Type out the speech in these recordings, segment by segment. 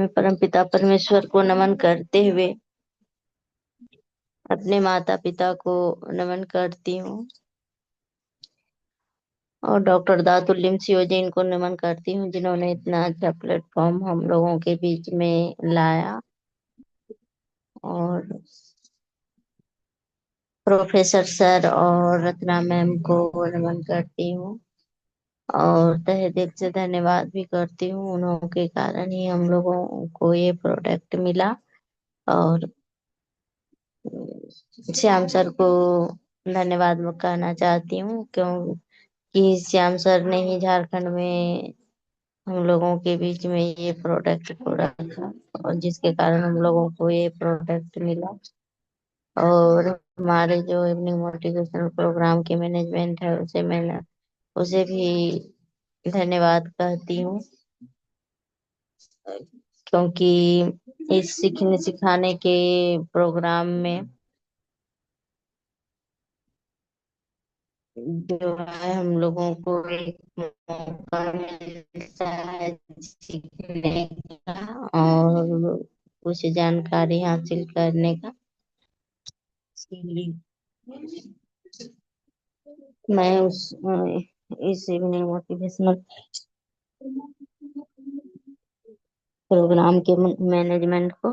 मैं परमपिता परमेश्वर को नमन करते हुए अपने माता पिता को नमन करती हूँ और डॉक्टर दातुल्यम सियोजी इनको नमन करती हूँ, जिन्होंने इतना अच्छा प्लेटफॉर्म हम लोगों के बीच में लाया। और प्रोफेसर सर और रत्ना मैम को नमन करती हूँ और तहे दिल से धन्यवाद भी करती हूँ। उन्हों के कारण ही हम लोगों को ये प्रोडक्ट मिला। और श्याम सर को धन्यवाद मैं कहना चाहती हूँ, क्योंकि श्याम सर ने ही झारखंड में हम लोगों के बीच में ये प्रोडक्ट को रखा और जिसके कारण हम लोगों को ये प्रोडक्ट मिला। और हमारे जो इवनिंग मोटिवेशनल प्रोग्राम की मैनेजमेंट है उसे भी धन्यवाद कहती हूँ, क्योंकि इस सीखने सिखाने के प्रोग्राम में जो है हम लोगों को एक मौका मिलता है सीखने का और कुछ जानकारी हासिल करने का। इसीलिए मैं इस इवनिंग मोटिवेशनल प्रोग्राम के मैनेजमेंट को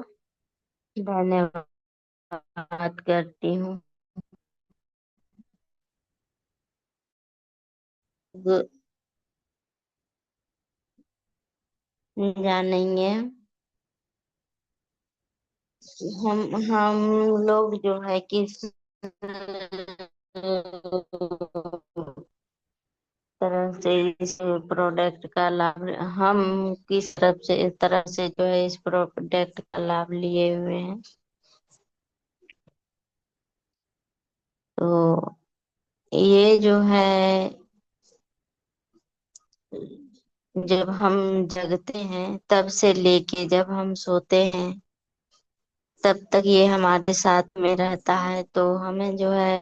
धन्यवाद करती हूँ। जानेंगे हम लोग जो है किस तरह से इस प्रोडक्ट का लाभ, हम किस तरह से जो है इस प्रोडक्ट का लाभ लिए हुए हैं। तो ये जो है जब हम जगते हैं तब से लेके जब हम सोते हैं तब तक ये हमारे साथ में रहता है, तो हमें जो है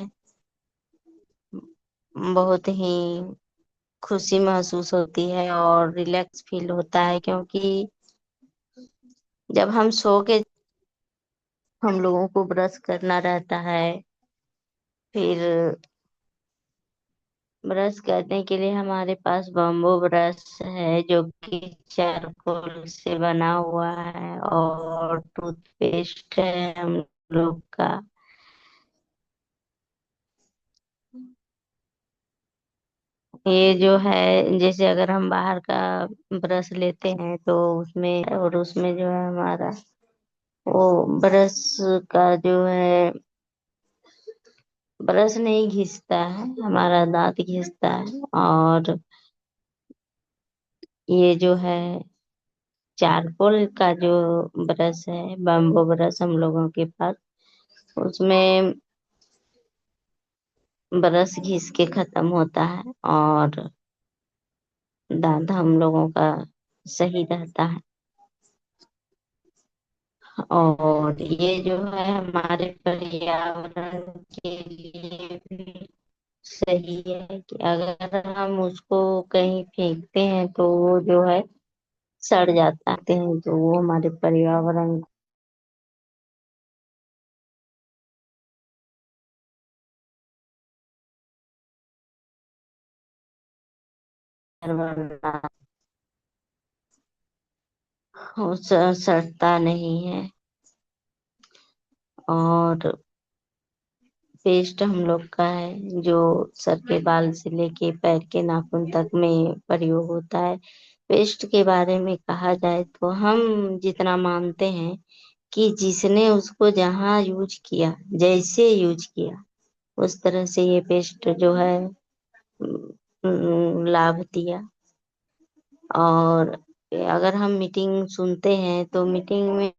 बहुत ही खुशी महसूस होती है और रिलैक्स फील होता है, क्योंकि जब हम सो के हम लोगों को ब्रश करना रहता है, फिर ब्रश करने के लिए हमारे पास बम्बो ब्रश है जो कि चारकोल से बना हुआ है, और टूथपेस्ट है हम लोग का। ये जो है जैसे अगर हम बाहर का ब्रश लेते हैं तो उसमें जो है हमारा वो ब्रश का जो है ब्रश नहीं घिसता है, हमारा दांत घिसता है। और ये जो है चारकोल का जो ब्रश है, बम्बो ब्रश हम लोगों के पास, उसमें ब्रश घिस के खत्म होता है और दांत हम लोगों का सही रहता है। और ये जो है हमारे पर्यावरण के लिए भी सही है कि अगर हम उसको कहीं फेंकते हैं तो वो जो है सड़ जाते हैं, तो वो हमारे पर्यावरण वो सड़ता नहीं है। और पेस्ट हम लोग का है जो सर के बाल से लेके पैर के नाखून तक में प्रयोग होता है। पेस्ट के बारे में कहा जाए तो हम जितना मानते हैं कि जिसने उसको जहाँ यूज किया, जैसे यूज किया, उस तरह से ये पेस्ट जो है लाभ दिया। और अगर हम मीटिंग सुनते हैं तो मीटिंग में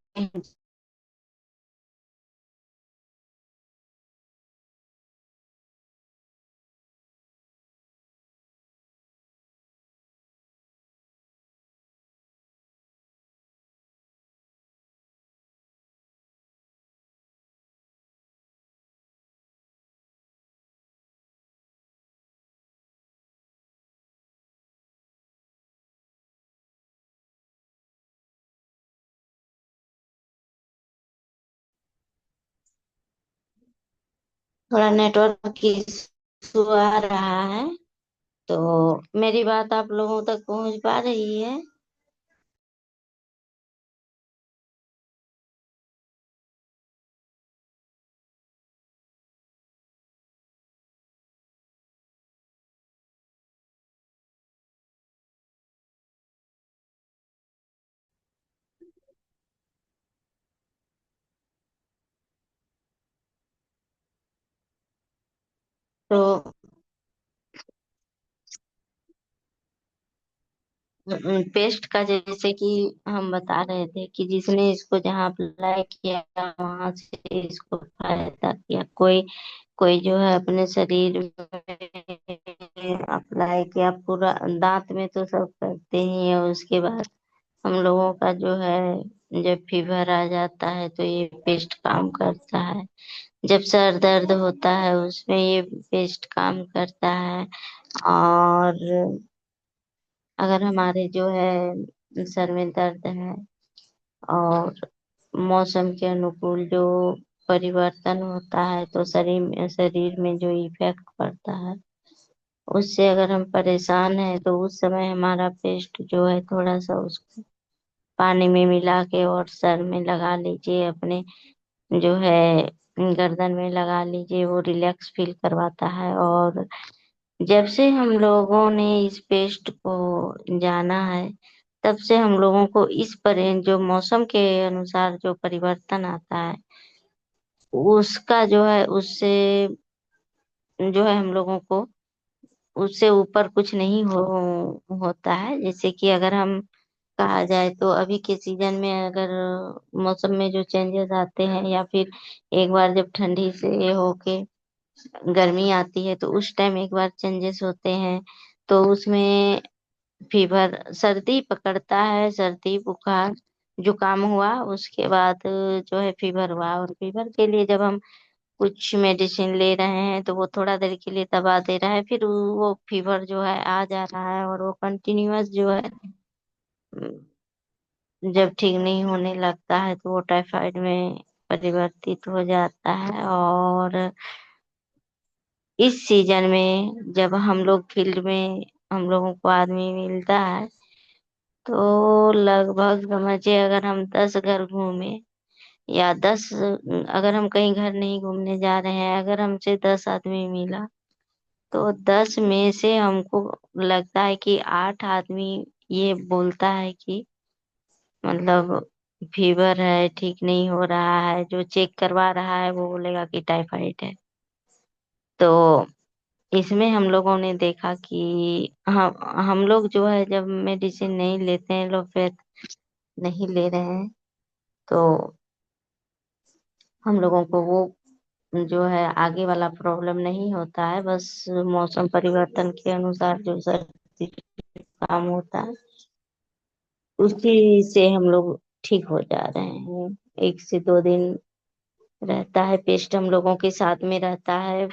थोड़ा नेटवर्क की इशू आ रहा है। तो मेरी बात आप लोगों तक पहुंच पा रही है? तो पेस्ट का जैसे कि हम बता रहे थे कि जिसने इसको जहाँ अप्लाई किया वहां से इसको फायदा किया, कोई कोई जो है अपने शरीर में अप्लाई किया पूरा। दांत में तो सब करते ही है। उसके बाद हम लोगों का जो है जब फीवर आ जाता है तो ये पेस्ट काम करता है। जब सर दर्द होता है उसमें ये पेस्ट काम करता है। और अगर हमारे जो है सर में दर्द है और मौसम के अनुकूल जो परिवर्तन होता है तो शरीर में जो इफेक्ट पड़ता है उससे अगर हम परेशान हैं तो उस समय हमारा पेस्ट जो है थोड़ा सा उसको पानी में मिला के और सर में लगा लीजिए, अपने जो है गर्दन में लगा लीजिए। वो रिलैक्स फील करवाता है। और जब से हम लोगों ने इस पेस्ट को जाना है तब से हम लोगों को इस पर जो मौसम के अनुसार जो परिवर्तन आता है उसका जो है उससे जो है हम लोगों को उससे ऊपर कुछ नहीं होता है। जैसे कि अगर हम कहा जाए तो अभी के सीजन में अगर मौसम में जो चेंजेस आते हैं या फिर एक बार जब ठंडी से ये होके गर्मी आती है तो उस टाइम एक बार चेंजेस होते हैं तो उसमें फीवर सर्दी पकड़ता है। सर्दी बुखार जुकाम हुआ उसके बाद जो है फीवर हुआ, और फीवर के लिए जब हम कुछ मेडिसिन ले रहे हैं तो वो थोड़ा देर के लिए दबा दे रहा है, फिर वो फीवर जो है आ जा रहा है और वो कंटिन्यूअस जो है जब ठीक नहीं होने लगता है तो वो टाइफाइड में परिवर्तित हो जाता है। और इस सीजन में जब हम लोग फील्ड में हम लोगों को आदमी मिलता है तो लगभग समझिए अगर हम 10 घर घूमे या 10, अगर हम कहीं घर नहीं घूमने जा रहे हैं, अगर हमसे 10 आदमी मिला तो 10 में से हमको लगता है कि 8 आदमी ये बोलता है कि मतलब फीवर है, ठीक नहीं हो रहा है। जो चेक करवा रहा है वो बोलेगा कि टाइफाइड है। तो इसमें हम लोगों ने देखा कि हम लोग जो है जब मेडिसिन नहीं लेते हैं, लोग फिर नहीं ले रहे हैं तो हम लोगों को वो जो है आगे वाला प्रॉब्लम नहीं होता है। बस मौसम परिवर्तन के अनुसार जो सर्दी काम होता है उसी से हम लोग ठीक हो जा रहे हैं। 1 से 2 दिन रहता है पेस्ट, हम लोगों के साथ में रहता है।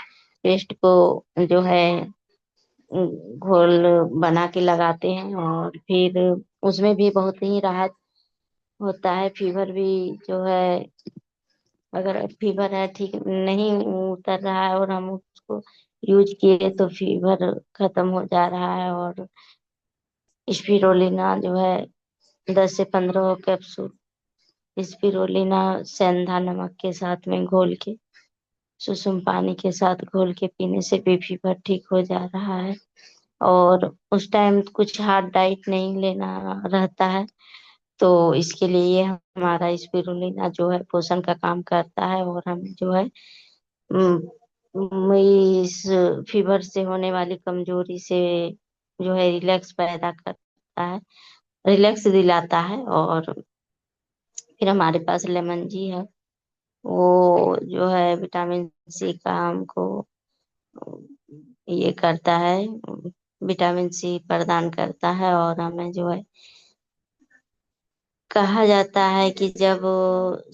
पेस्ट को जो है घोल बना के लगाते हैं और फिर उसमें भी बहुत ही राहत होता है। फीवर भी जो है अगर फीवर है ठीक नहीं उतर रहा है और हम उसको यूज किए तो फीवर खत्म हो जा रहा है। और स्पिरोलिना जो है 10 से 15 कैप्सूल स्पिरोलिना सेंधा नमक के साथ में घोल के सुसुम पानी के साथ घोल के पीने से भी फीवर ठीक हो जा रहा है। और उस टाइम कुछ हार्ड डाइट नहीं लेना रहता है तो इसके लिए ये हमारा स्पिरुलिना जो है पोषण का काम करता है और हम जो है इस फीवर से होने वाली कमजोरी से जो है रिलैक्स पैदा करता है, रिलैक्स दिलाता है। और फिर हमारे पास लेमन जी है, वो जो है विटामिन सी का हमको ये करता है, विटामिन सी प्रदान करता है। और हमें जो है कहा जाता है कि जब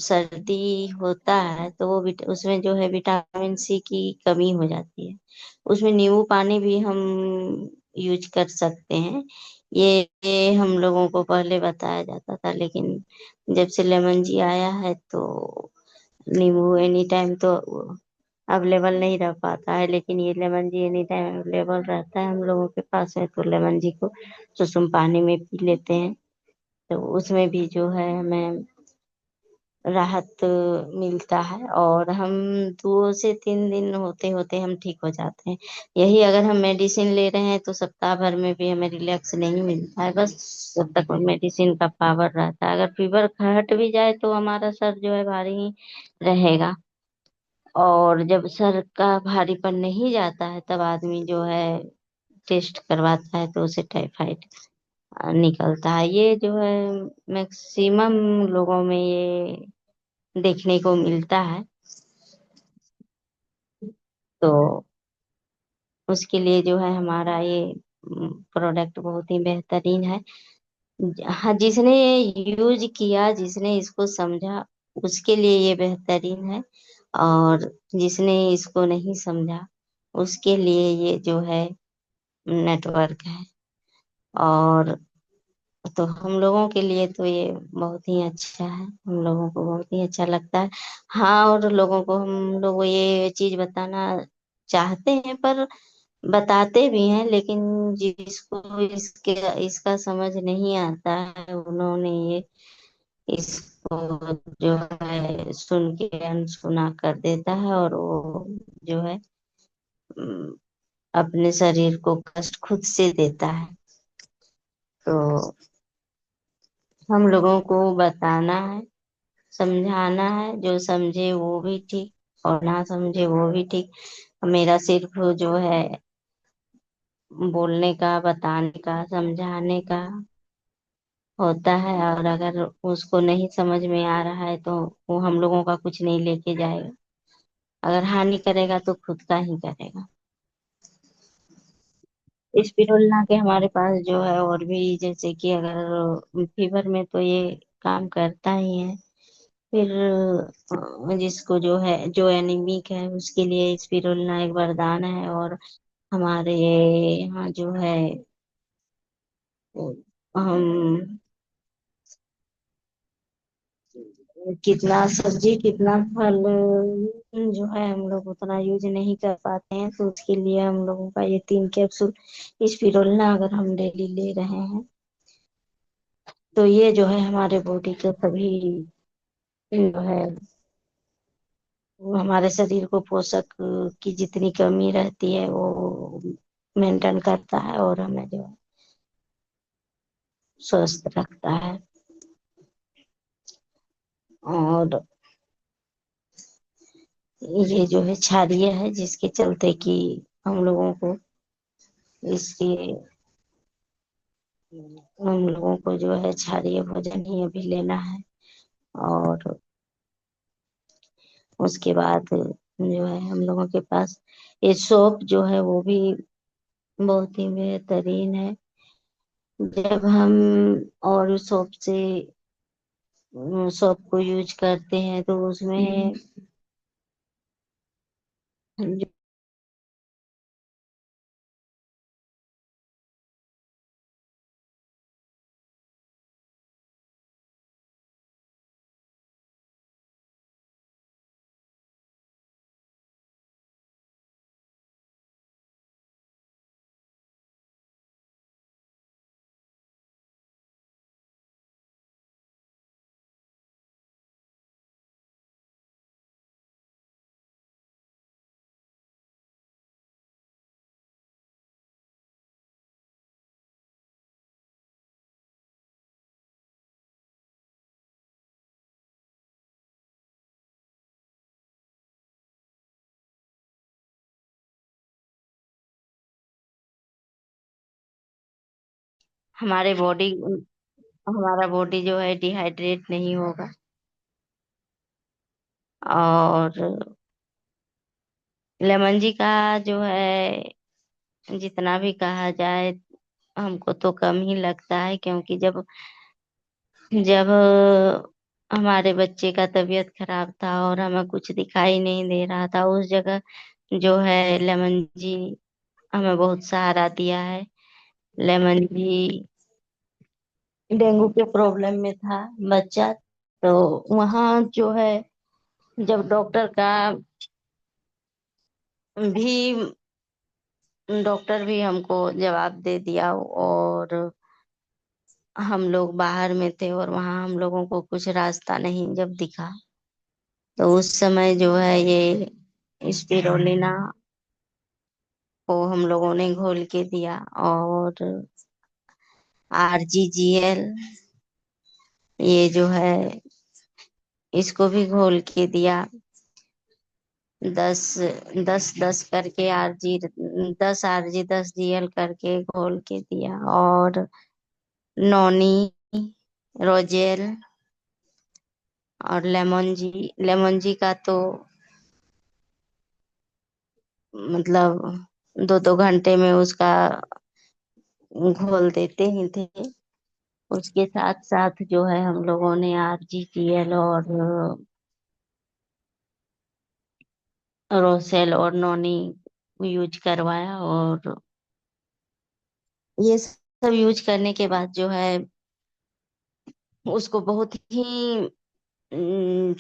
सर्दी होता है तो वो उसमें जो है विटामिन सी की कमी हो जाती है। उसमें नींबू पानी भी हम यूज कर सकते हैं। ये हम लोगों को पहले बताया जाता था, लेकिन जब से लेमन जी आया है तो नींबू एनी टाइम तो अवेलेबल नहीं रह पाता है, लेकिन ये लेमन जी एनी टाइम अवेलेबल रहता है हम लोगों के पास है। तो लेमन जी को सुसुम पानी में पी लेते हैं, तो उसमें भी जो है हमें राहत मिलता है। और हम 2 से 3 दिन होते होते हम ठीक हो जाते हैं। यही अगर हम मेडिसिन ले रहे हैं तो सप्ताह भर में भी हमें रिलैक्स नहीं मिलता है, बस जब तक मेडिसिन का पावर रहता है। अगर फीवर हट भी जाए तो हमारा सर जो है भारी ही रहेगा। और जब सर का भारीपन नहीं जाता है तब आदमी जो है टेस्ट करवाता है तो उसे टाइफाइड निकलता है। ये जो है मैक्सिमम लोगों में ये देखने को मिलता है। तो उसके लिए जो है हमारा ये प्रोडक्ट बहुत ही बेहतरीन है। हाँ, जिसने यूज किया, जिसने इसको समझा, उसके लिए ये बेहतरीन है। और जिसने इसको नहीं समझा उसके लिए ये जो है नेटवर्क है। और तो हम लोगों के लिए तो ये बहुत ही अच्छा है, हम लोगों को बहुत ही अच्छा लगता है। हाँ, और लोगों को हम लोग ये चीज बताना चाहते हैं, पर बताते भी हैं, लेकिन जिसको इसके इसका समझ नहीं आता है उन्होंने ये इसको जो है सुन के अनसुना कर देता है, और वो जो है अम, अपने शरीर को कष्ट खुद से देता है। तो हम लोगों को बताना है, समझाना है, जो समझे वो भी ठीक और ना समझे वो भी ठीक। मेरा सिर्फ जो है बोलने का, बताने का, समझाने का होता है। और अगर उसको नहीं समझ में आ रहा है तो वो हम लोगों का कुछ नहीं लेके जाएगा। अगर हानि करेगा तो खुद का ही करेगा। स्पिरुलिना के हमारे पास जो है और भी, जैसे कि अगर फीवर में तो ये काम करता ही है। फिर जिसको जो है, जो एनीमिक है, उसके लिए स्पिरुलिना एक वरदान है। और हमारे यहाँ जो है हम कितना सब्जी कितना फल जो है हम लोग उतना यूज नहीं कर पाते हैं, तो उसके लिए हम लोगों का ये 3 कैप्सूल स्पिरुलिना अगर हम डेली ले रहे हैं तो ये जो है हमारे बॉडी के सभी जो है वो हमारे शरीर को पोषक की जितनी कमी रहती है वो मेंटेन करता है, और हमें जो है स्वस्थ रखता है। और ये जो है क्षारीय है, जिसके चलते कि हम लोगों को इसके हम लोगों को जो है क्षारीय भोजन ही अभी लेना है। और उसके बाद जो है हम लोगों के पास ये सोप जो है वो भी बहुत ही बेहतरीन है। जब हम और सोप से सोप को यूज करते हैं तो उसमें जो हमारे बॉडी हमारा बॉडी जो है डिहाइड्रेट नहीं होगा। और लेमन जी का जो है जितना भी कहा जाए हमको तो कम ही लगता है, क्योंकि जब जब हमारे बच्चे का तबीयत खराब था और हमें कुछ दिखाई नहीं दे रहा था, उस जगह जो है लेमन जी हमें बहुत सहारा दिया है। लेमन जी डेंगू के प्रॉब्लम में था बच्चा, तो वहाँ जो है जब डॉक्टर का भी डॉक्टर भी हमको जवाब दे दिया, और हम लोग बाहर में थे और वहां हम लोगों को कुछ रास्ता नहीं जब दिखा, तो उस समय जो है ये स्पिरोलिना को हम लोगों ने घोल के दिया, और RGGL ये जो है इसको भी घोल के दिया। 10 10 10 करके RG, 10 RG 10 GL करके घोल के दिया, और नॉनी, रोजेल और लेमन जी का तो मतलब 2 2 घंटे में उसका घोल देते ही थे। उसके साथ साथ जो है हम लोगों ने RGGL और रोसेल और नोनी यूज करवाया, और ये सब यूज करने के बाद जो है उसको बहुत ही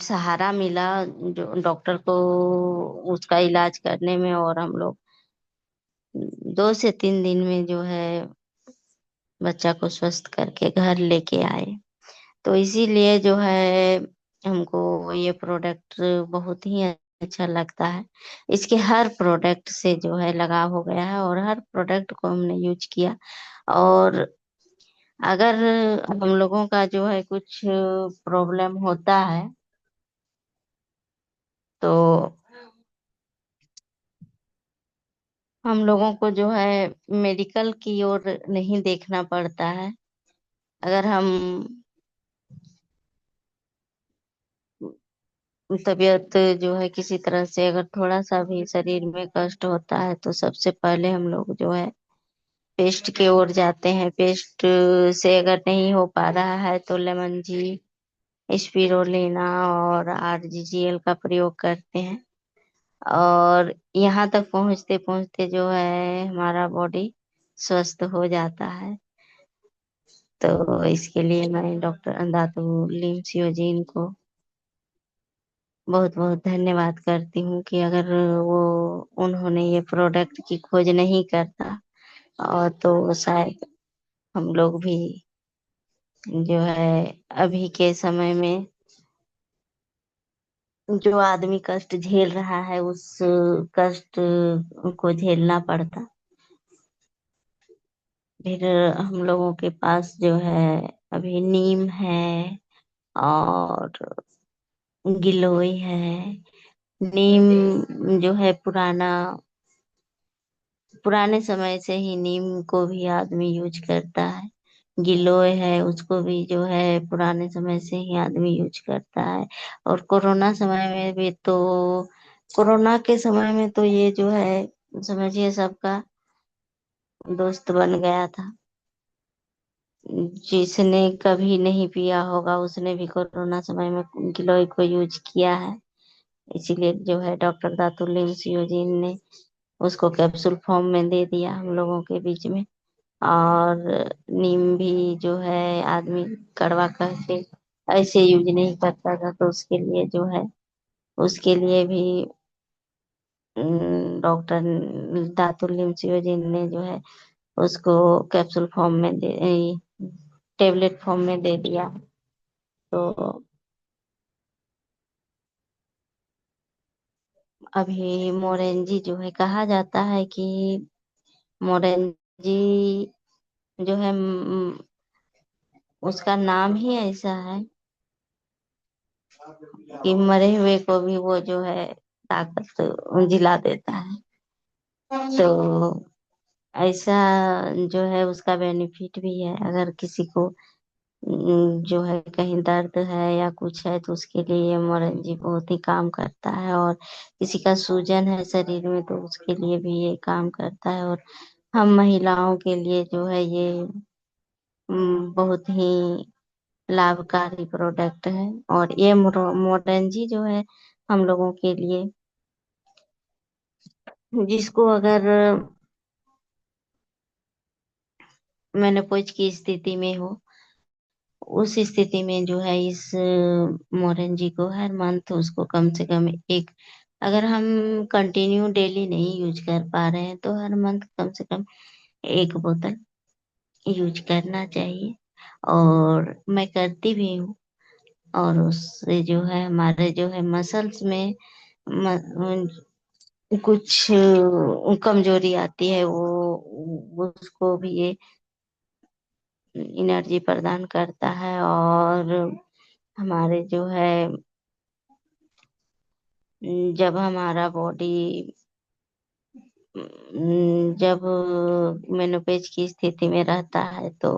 सहारा मिला जो डॉक्टर को उसका इलाज करने में, और हम लोग 2 से 3 दिन में जो है बच्चा को स्वस्थ करके घर लेके आए। तो इसीलिए जो है हमको ये प्रोडक्ट बहुत ही अच्छा लगता है। इसके हर प्रोडक्ट से जो है लगाव हो गया है, और हर प्रोडक्ट को हमने यूज किया। और अगर हम लोगों का जो है कुछ प्रॉब्लम होता है, तो हम लोगों को जो है मेडिकल की ओर नहीं देखना पड़ता है। अगर हम तबीयत जो है किसी तरह से अगर थोड़ा सा भी शरीर में कष्ट होता है, तो सबसे पहले हम लोग जो है पेस्ट की ओर जाते हैं। पेस्ट से अगर नहीं हो पा रहा है तो लेमन जी, स्पिरोलिना और RGGL का प्रयोग करते हैं, और यहाँ तक पहुँचते पहुँचते जो है हमारा बॉडी स्वस्थ हो जाता है। तो इसके लिए मैं डॉक्टर दातू लिमसियोजीन को बहुत बहुत धन्यवाद करती हूँ कि अगर वो उन्होंने ये प्रोडक्ट की खोज नहीं करता, और तो शायद हम लोग भी जो है अभी के समय में जो आदमी कष्ट झेल रहा है उस कष्ट को झेलना पड़ता। फिर हम लोगों के पास जो है अभी नीम है, और गिलोय है। नीम जो है पुराने समय से ही नीम को भी आदमी यूज करता है। गिलोय है, उसको भी जो है पुराने समय से ही आदमी यूज करता है। और कोरोना समय में भी तो, कोरोना के समय में तो ये जो है समझिए सबका दोस्त बन गया था। जिसने कभी नहीं पिया होगा उसने भी कोरोना समय में गिलोय को यूज किया है। इसीलिए जो है डॉक्टर दातुल्य सियोजीन ने उसको कैप्सूल फॉर्म में दे दिया हम लोगों के बीच में। और नीम भी जो है आदमी कड़वा करके ऐसे यूज नहीं करता था, तो उसके लिए जो है उसके लिए भी डॉक्टर दातुल्य सियोजीन ने जो है उसको कैप्सूल फॉर्म में टेबलेट फॉर्म में दे दिया। तो अभी मोरेंजी जो है कहा जाता है कि मोरेंजी जो है उसका नाम ही ऐसा है कि मरे हुए को भी वो जो है ताकत जिला देता है। तो ऐसा जो है उसका बेनिफिट भी है। अगर किसी को जो है कहीं दर्द है या कुछ है तो उसके लिए ये मोरंजी बहुत ही काम करता है। और किसी का सूजन है शरीर में तो उसके लिए भी ये काम करता है। और हम महिलाओं के लिए जो है ये बहुत ही लाभकारी प्रोडक्ट है। और ये मोरंजी जो है हम लोगों के लिए, जिसको अगर मेनोपॉज की स्थिति में हो, उस स्थिति में जो है इस मोरंजी को हर मंथ उसको कम से कम एक अगर हम कंटिन्यू डेली नहीं यूज कर पा रहे हैं तो हर मंथ कम से कम 1 बोतल यूज करना चाहिए। और मैं करती भी हूँ। और उससे जो है हमारे जो है मसल्स में कुछ कमजोरी आती है, वो उसको भी ये एनर्जी प्रदान करता है। और हमारे जो है जब हमारा बॉडी जब मेनोपेज की स्थिति में रहता है तो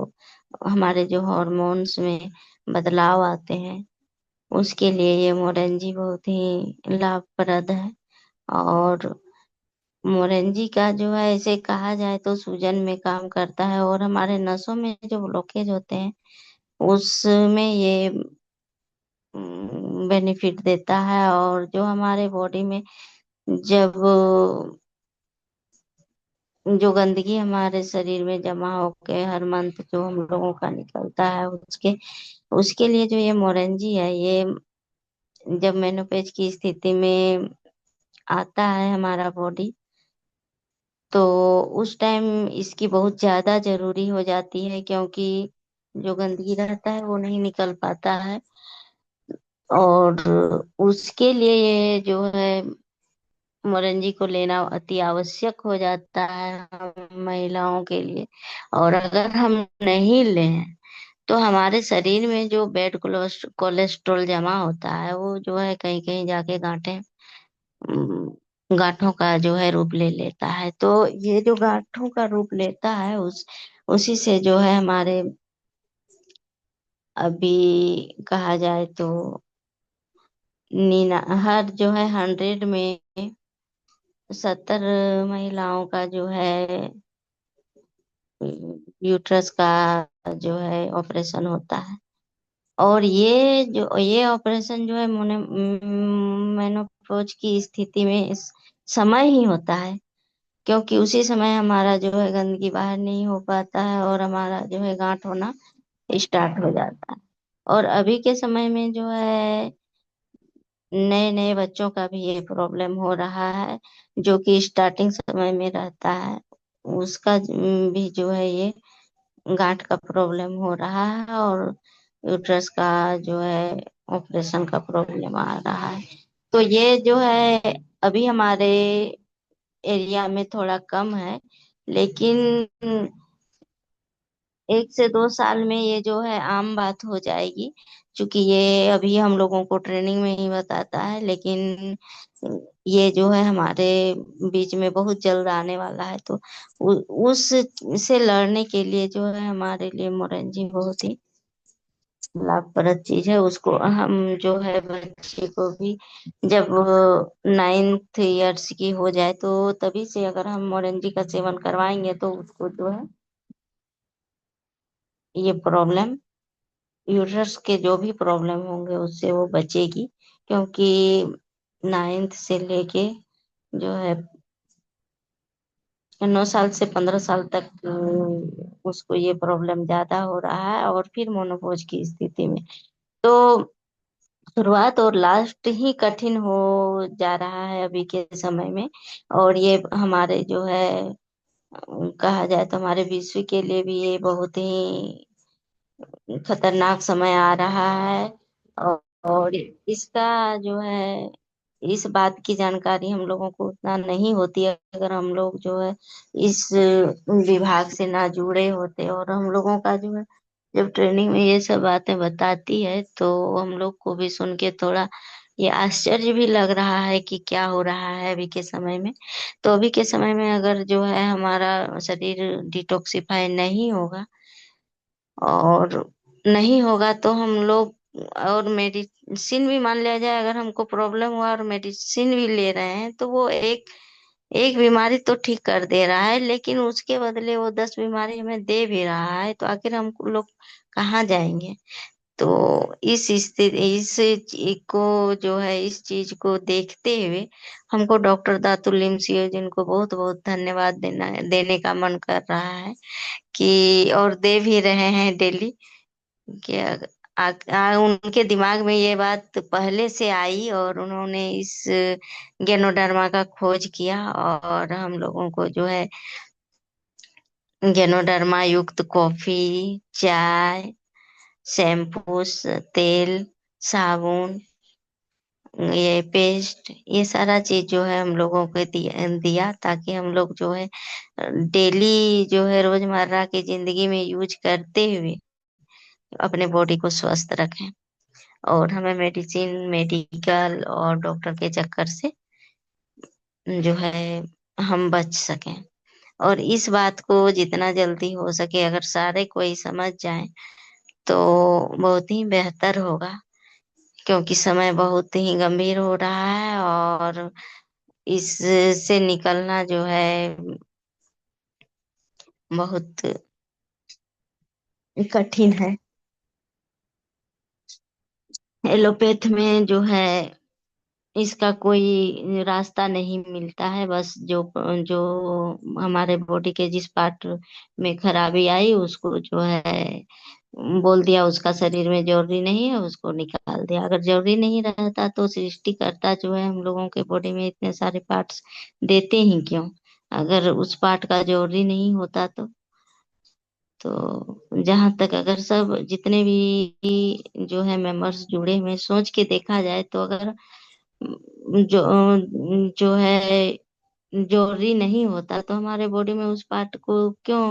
हमारे जो हार्मोन्स में बदलाव आते हैं, उसके लिए ये मोरंजी बहुत ही लाभप्रद है। और मोरंजी का जो है ऐसे कहा जाए तो सूजन में काम करता है, और हमारे नसों में जो ब्लॉकेज होते हैं उसमें ये बेनिफिट देता है। और जो हमारे बॉडी में जब जो गंदगी हमारे शरीर में जमा होके हर मंथ जो हम लोगों का निकलता है, उसके उसके लिए जो ये मोरंजी है, ये जब मेनोपेज की स्थिति में आता है हमारा बॉडी, तो उस टाइम इसकी बहुत ज्यादा जरूरी हो जाती है, क्योंकि जो गंदगी रहता है वो नहीं निकल पाता है। और उसके लिए ये जो है मोरंजी को लेना अति आवश्यक हो जाता है हम महिलाओं के लिए। और अगर हम नहीं लें तो हमारे शरीर में जो बैड कोलेस्ट्रॉल जमा होता है वो जो है कहीं कहीं जाके गांठों का जो है रूप ले लेता है। तो ये जो गांठों का रूप लेता है उसी से जो है हमारे अभी कहा जाए तो नीना हर जो है 100 में 70 महिलाओं का जो है यूट्रस का जो है ऑपरेशन होता है। और ये ऑपरेशन जो है मेनोपॉज की स्थिति में इस समय ही होता है, क्योंकि उसी समय हमारा जो है गंदगी बाहर नहीं हो पाता है और हमारा जो है गांठ होना स्टार्ट हो जाता है। और अभी के समय में जो है नए नए बच्चों का भी ये प्रॉब्लम हो रहा है, जो कि स्टार्टिंग समय में रहता है, उसका भी जो है ये गांठ का प्रॉब्लम हो रहा है। और यूट्रस का जो है ऑपरेशन का प्रॉब्लम आ रहा है। तो ये जो है अभी हमारे एरिया में थोड़ा कम है, लेकिन 1 से 2 साल में ये जो है आम बात हो जाएगी। क्योंकि ये अभी हम लोगों को ट्रेनिंग में ही बताता है, लेकिन ये जो है हमारे बीच में बहुत जल्द आने वाला है। तो उस से लड़ने के लिए जो है हमारे लिए मोरंजी बहुत ही लाभप्रद चीज है। उसको हम जो है बच्चे को भी जब 9th ईयर्स की हो जाए तो तभी से अगर हम मोरंजी का सेवन करवाएंगे तो उसको जो है ये प्रॉब्लम यूटरस के जो भी प्रॉब्लम होंगे उससे वो बचेगी। क्योंकि 9th से लेके जो है 9 साल से 15 साल तक उसको ये प्रॉब्लम ज्यादा हो रहा है, और फिर मोनोपोज की स्थिति में तो शुरुआत और लास्ट ही कठिन हो जा रहा है अभी के समय में। और ये हमारे जो है कहा जाए तो हमारे विश्व के लिए भी ये बहुत ही खतरनाक समय आ रहा है। और इसका जो है इस बात की जानकारी हम लोगों को उतना नहीं होती है, अगर हम लोग जो है इस विभाग से ना जुड़े होते। और हम लोगों का जो है जब ट्रेनिंग में ये सब बातें बताती है तो हम लोग को भी सुन के थोड़ा ये आश्चर्य भी लग रहा है कि क्या हो रहा है अभी के समय में। तो अभी के समय में अगर जो है हमारा शरीर डिटॉक्सिफाई नहीं होगा और नहीं होगा तो हम लोग और मेडिसिन भी मान लिया जाए, अगर हमको प्रॉब्लम हुआ और मेडिसिन भी ले रहे हैं तो वो एक एक बीमारी तो ठीक कर दे रहा है, लेकिन उसके बदले वो 10 बीमारी हमें दे भी रहा है। तो आखिर हम लोग कहाँ जाएंगे? तो इस स्थिति इस चीज को जो है इस चीज को देखते हुए हमको डॉक्टर दातुल लिमसियो जिनको बहुत बहुत धन्यवाद देने का मन कर रहा है कि और दे भी रहे हैं डेली। क्या उनके दिमाग में ये बात पहले से आई और उन्होंने इस गेनोडर्मा का खोज किया और हम लोगों को जो है गेनोडर्मा युक्त कॉफी, चाय, शैम्पू, तेल, साबुन, ये पेस्ट, ये सारा चीज जो है हम लोगों को दिया ताकि हम लोग जो है डेली जो है रोजमर्रा की जिंदगी में यूज करते हुए अपने बॉडी को स्वस्थ रखें और हमें मेडिसिन, मेडिकल और डॉक्टर के चक्कर से जो है हम बच सकें। और इस बात को जितना जल्दी हो सके अगर सारे कोई समझ जाए तो बहुत ही बेहतर होगा, क्योंकि समय बहुत ही गंभीर हो रहा है और इससे निकलना जो है बहुत कठिन है। एलोपैथ में जो है इसका कोई रास्ता नहीं मिलता है, बस जो जो हमारे बॉडी के जिस पार्ट में खराबी आई उसको जो है बोल दिया उसका शरीर में जरूरी नहीं है, उसको निकाल दिया। अगर जरूरी नहीं रहता तो सृष्टिकर्ता जो है हम लोगों के बॉडी में इतने सारे पार्ट्स देते ही क्यों? अगर उस पार्ट का जरूरी नहीं होता तो जहां तक अगर सब जितने भी जो है मेंबर्स जुड़े हुए सोच के देखा जाए तो अगर जो जो है जरूरी नहीं होता तो हमारे बॉडी में उस पार्ट को क्यों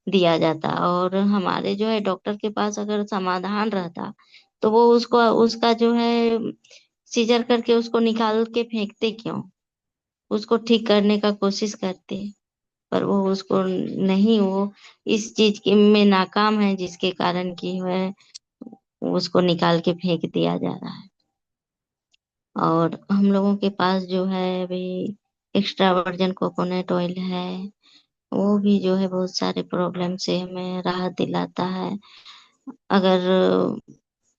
दिया जाता? और हमारे जो है डॉक्टर के पास अगर समाधान रहता तो वो उसको उसका जो है सीजर करके उसको निकाल के फेंकते क्यों? उसको ठीक करने का कोशिश करते, पर वो उसको नहीं, वो इस चीज के में नाकाम है जिसके कारण की है उसको निकाल के फेंक दिया जा रहा है। और हम लोगों के पास जो है अभी एक्स्ट्रा वर्जिन कोकोनट ऑयल है, वो भी जो है बहुत सारे प्रॉब्लम से हमें राहत दिलाता है। अगर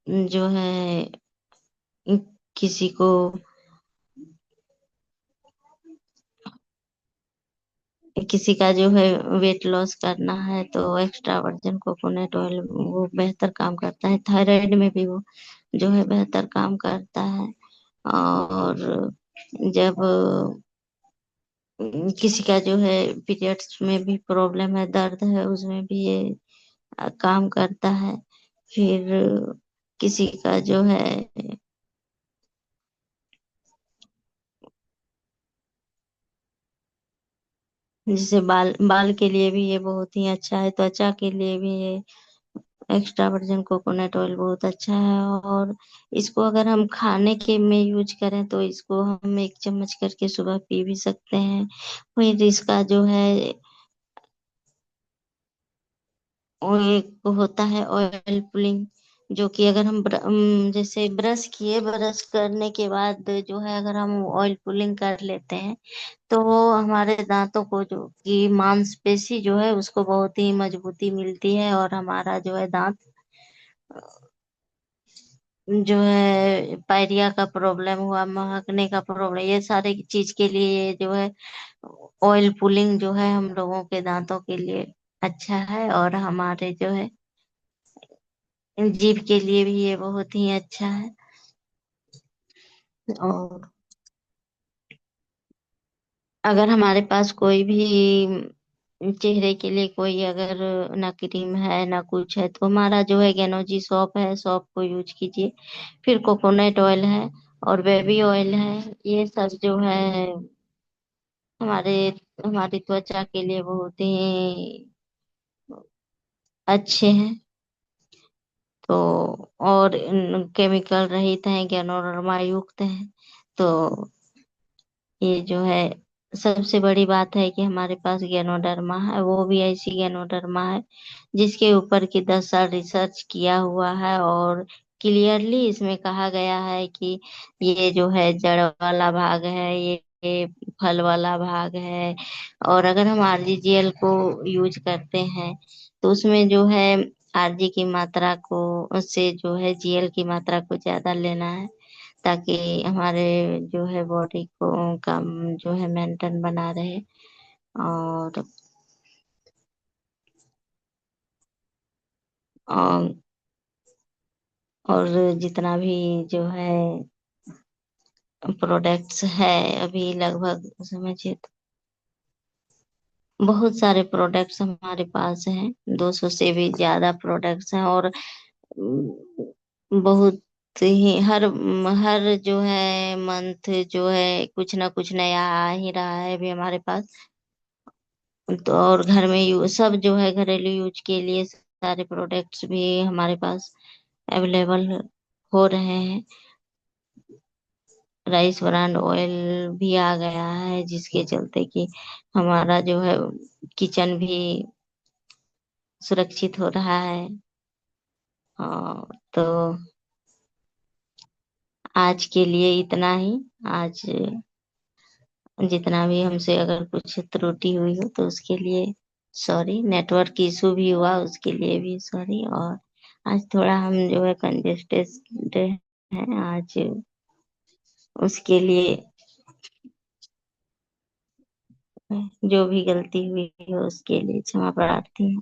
जो है किसी को किसी का जो है वेट लॉस करना है तो एक्स्ट्रा वर्जिन कोकोनट ऑयल वो बेहतर काम करता है। थायराइड में भी वो जो है बेहतर काम करता है। और जब किसी का जो है पीरियड्स में भी प्रॉब्लम है, दर्द है, उसमें भी ये काम करता है। फिर किसी का जो है जैसे बाल बाल के लिए भी ये बहुत ही अच्छा है, त्वचा के लिए भी ये एक्स्ट्रा वर्जिन कोकोनट ऑयल बहुत अच्छा है। और इसको अगर हम खाने के में यूज करें तो इसको हम 1 चम्मच करके सुबह पी भी सकते हैं। फिर इसका जो है और एक होता है ऑयल पुलिंग, जो कि अगर हम जैसे ब्रश किए, ब्रश करने के बाद जो है अगर हम ऑयल पुलिंग कर लेते हैं तो वो हमारे दांतों को जो की मांसपेशी जो है उसको बहुत ही मजबूती मिलती है और हमारा जो है दांत जो है पायरिया का प्रॉब्लम हुआ, महकने का प्रॉब्लम, ये सारे चीज के लिए जो है ऑयल पुलिंग जो है हम लोगों के दांतों के लिए अच्छा है। और हमारे जो है जीभ के लिए भी ये बहुत ही अच्छा है। और अगर हमारे पास कोई भी चेहरे के लिए कोई अगर ना क्रीम है ना कुछ है तो हमारा जो है गेनोजी सॉप है, सॉप को यूज कीजिए। फिर कोकोनट ऑयल है और बेबी ऑयल है, ये सब जो है हमारे हमारी त्वचा के लिए बहुत ही अच्छे हैं। तो और केमिकल रहित हैं, गैनोडर्मा युक्त हैं। तो ये जो है सबसे बड़ी बात है कि हमारे पास गैनोडर्मा है, वो भी ऐसी गैनोडर्मा है जिसके ऊपर की 10 साल रिसर्च किया हुआ है और क्लियरली इसमें कहा गया है कि ये जो है जड़ वाला भाग है, ये फल वाला भाग है। और अगर हम आरजीजीएल को यूज करते हैं तो उसमें जो है आरजी की मात्रा को से जो है जीएल की मात्रा को ज्यादा लेना है, ताकि हमारे जो है बॉडी को कम जो है मेंटेन बना रहे। और और जितना भी जो है प्रोडक्ट्स है अभी लगभग समझिए तो बहुत सारे प्रोडक्ट्स हमारे पास हैं। 200 से भी ज्यादा प्रोडक्ट्स हैं। और बहुत ही हर जो है मंथ जो है कुछ ना कुछ नया आ ही रहा है अभी हमारे पास। तो और घर में सब जो है घरेलू यूज के लिए सारे प्रोडक्ट्स भी हमारे पास अवेलेबल हो रहे हैं। राइस ब्रांड ऑयल भी आ गया है जिसके चलते कि हमारा जो है किचन भी सुरक्षित हो रहा है। हाँ, तो आज के लिए इतना ही। आज जितना भी हमसे अगर कुछ त्रुटि हुई हो तो उसके लिए सॉरी। नेटवर्क इशू भी हुआ उसके लिए भी सॉरी। और आज थोड़ा हम जो है कंजेस्टेड हैं आज, उसके लिए जो भी गलती हुई हो उसके लिए क्षमा प्रार्थी हूँ।